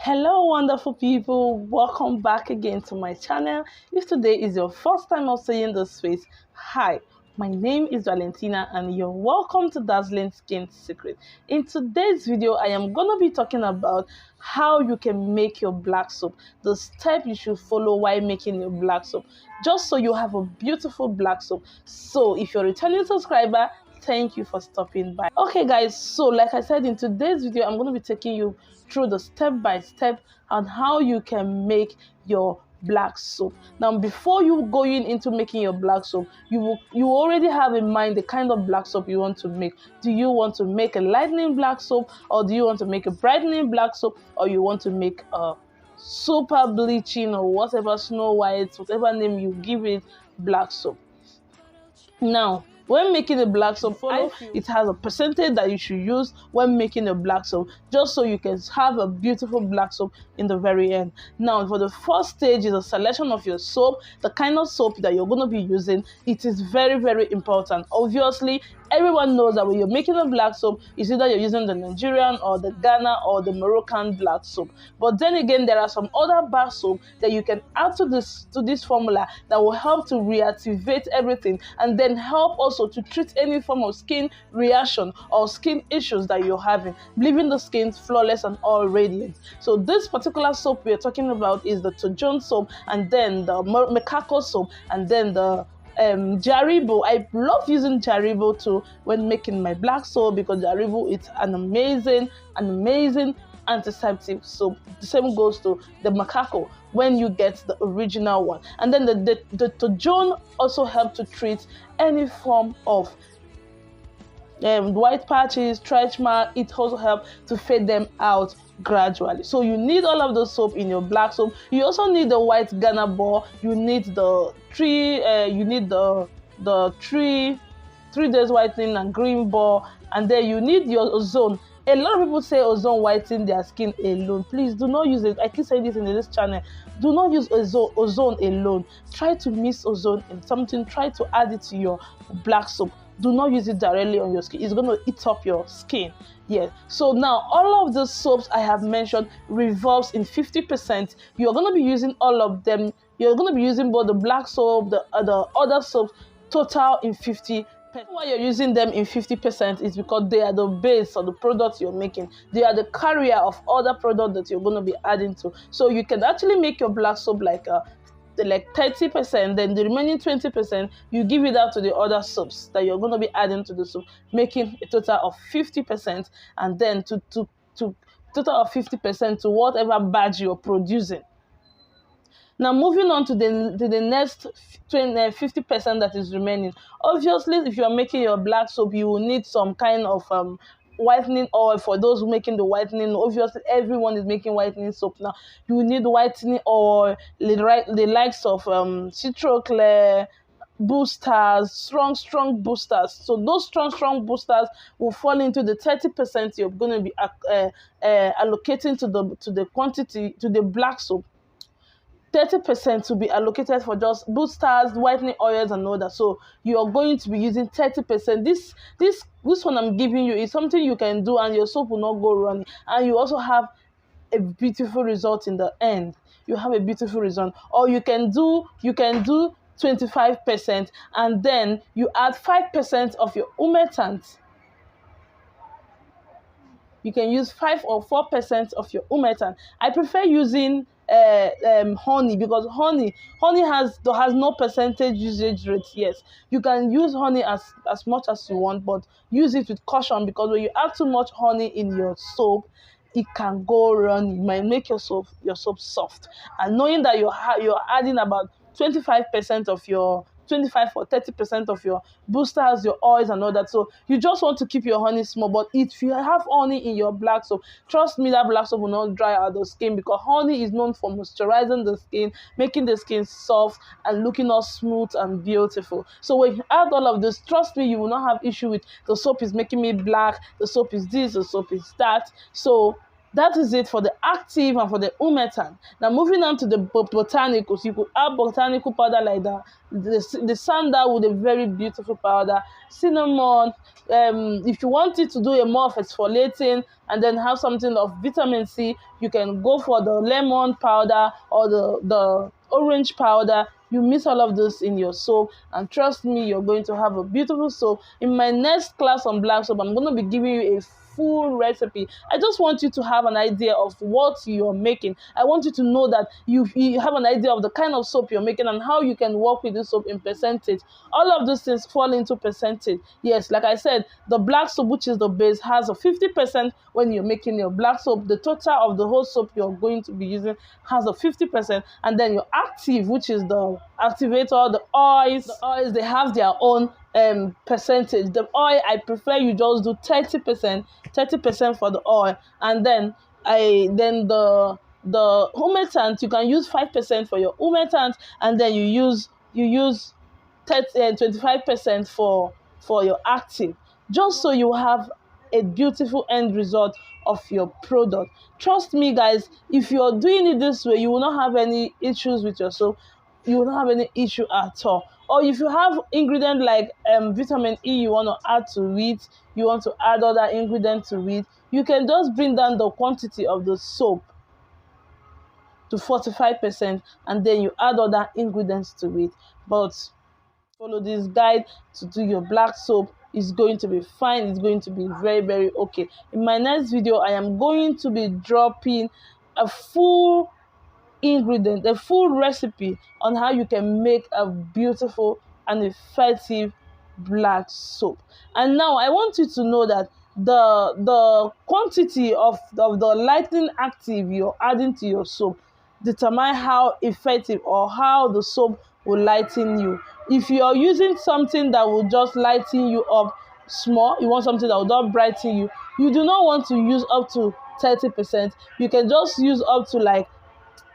Hello wonderful people, welcome back again to my channel. If today is your first time of seeing this face, hi, my name is Valentina and you're welcome to Dazzling Skin Secret. In today's video I am going to be talking about how you can make your black soap, the step you should follow while making your black soap, just so you have a beautiful black soap. So if you're a returning subscriber, thank you for stopping by. Okay guys, so like I said, in today's video I'm going to be taking you through the step-by-step on how you can make your black soap. Now before you going into making your black soap, you already have in mind the kind of black soap you want to make. Do you want to make a lightening black soap, or do you want to make a brightening black soap, or you want to make a super bleaching or whatever, Snow White, whatever name you give it, black soap? Now when making a black soap, it has a percentage that you should use when making a black soap, just so you can have a beautiful black soap in the very end. Now, for the first stage is a selection of your soap, the kind of soap that you're going to be using. It is very, very important. Obviously, everyone knows that when you're making a black soap, it's either you're using the Nigerian or the Ghana or the Moroccan black soap. But then again, there are some other black soap that you can add to this formula that will help to reactivate everything, and then help also to treat any form of skin reaction or skin issues that you're having, leaving the skin flawless and all radiant. So this particular soap we're talking about is the Tojon soap, and then the Mekako soap, and then the Jaribo. I love using Jaribo too when making my black soap, because Jaribo is an amazing antiseptic soap. The same goes to the Mekako when you get the original one. And then the Tojon also help to treat any form of white patches, stretch mark. It also helps to fade them out gradually. So you need all of those soap in your black soap. You also need the white Ghana ball. You need the three days whitening and green ball, and then you need your ozone. A lot of people say ozone whiten their skin alone. Please do not use it. I keep saying this in this channel. Do not use ozone alone. Try to mix ozone in something. Try to add it to your black soap. Do not use it directly on your skin. It's going to eat up your skin. Yes. So now all of the soaps I have mentioned revolves in 50%. You're going to be using all of them. You're going to be using both the black soap, the other soaps, total in 50%. Why you're using them in 50% is because they are the base of the product you're making. They are the carrier of other products that you're going to be adding to. So you can actually make your black soap like 30%, then the remaining 20% you give it out to the other soaps that you're going to be adding to the soap, making a total of 50%, and then to total of 50% to whatever batch you're producing. Now moving on to the next 50% that is remaining. Obviously, if you are making your black soap, you will need some kind of whitening oil. For those who making the whitening, obviously everyone is making whitening soap now. You will need whitening oil, the likes of Citroclear, boosters, strong boosters. So those strong boosters will fall into the 30% you're going to be allocating to the quantity, to the black soap. 30% to be allocated for just boosters, whitening oils, and all that. So you are going to be using 30%. This one I'm giving you is something you can do, and your soap will not go running, and you also have a beautiful result in the end. You have a beautiful result. Or you can do 25%, and then you add 5% of your humectant. You can use 5 or 4% of your humectant. I prefer using honey, because honey has no percentage usage rate. Yes, you can use honey as much as you want, but use it with caution, because when you add too much honey in your soap, it can go wrong. It might make your soap soft. And knowing that you're adding about 25% of your 25 or 30% of your boosters, your oils, and all that. So you just want to keep your honey small. But if you have honey in your black soap, trust me, that black soap will not dry out the skin, because honey is known for moisturizing the skin, making the skin soft and looking all smooth and beautiful. So when you add all of this, trust me, you will not have issue with the soap is making me black, the soap is this, the soap is that. So That is it for the active and for the humectant. Now moving on to the botanicals, you could add botanical powder like that. The sandalwood, a very beautiful powder, cinnamon. If you want it to do a more of exfoliating and then have something of vitamin C, you can go for the lemon powder or the orange powder. You mix all of this in your soap, and trust me, you're going to have a beautiful soap. In my next class on black soap, I'm going to be giving you a full recipe. I just want you to have an idea of what you're making. I want you to know that you have an idea of the kind of soap you're making and how you can work with this soap in percentage. All of those things fall into percentage. Yes, like I said, the black soap, which is the base, has a 50% when you're making your black soap. The total of the whole soap you're going to be using has a 50%, and then your active, which is the activator, the oils, they have their own percentage. The oil, I prefer you just do 30% for the oil, and then the humectant, you can use 5% for your humectant, and then you use 25% for your active, just so you have a beautiful end result of your product. Trust me guys, if you're doing it this way, you will not have any issues with your soap. You will not have any issue at all. Or if you have ingredient like vitamin E you want to add to it, you want to add other ingredients to it, you can just bring down the quantity of the soap to 45%, and then you add other ingredients to it. But follow this guide to do your black soap. Is going to be fine. It's going to be very, very okay. In my next video, I am going to be dropping a full ingredient, a full recipe on how you can make a beautiful and effective black soap. And now I want you to know that the quantity of the lightening active you're adding to your soap determine how effective or how the soap will lighten you. If you're using something that will just lighten you up small, you want something that will not brighten you, you do not want to use up to 30%. You can just use up to like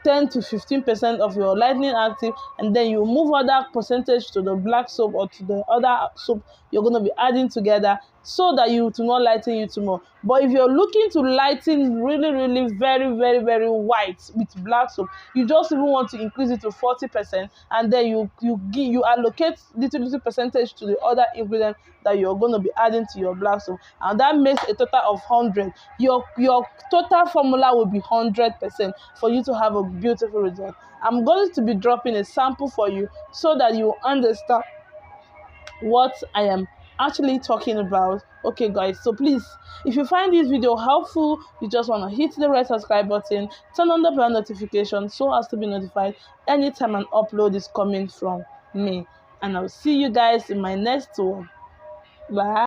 10 to 15% of your lightening active, and then you move other percentage to the black soap or to the other soap you're going to be adding together, so that you do not lighten you too much. But if you're looking to lighten really, really very, very, very white with black soap, you just even want to increase it to 40%, and then you allocate little percentage to the other ingredient that you're going to be adding to your black soap, and that makes a total of 100. Your total formula will be 100% for you to have a beautiful result. I'm going to be dropping a sample for you so that you understand what I am actually talking about. Okay guys, so please, if you find this video helpful, you just want to hit the red subscribe button, turn on the bell notification so as to be notified anytime an upload is coming from me, and I'll see you guys in my next one. Bye.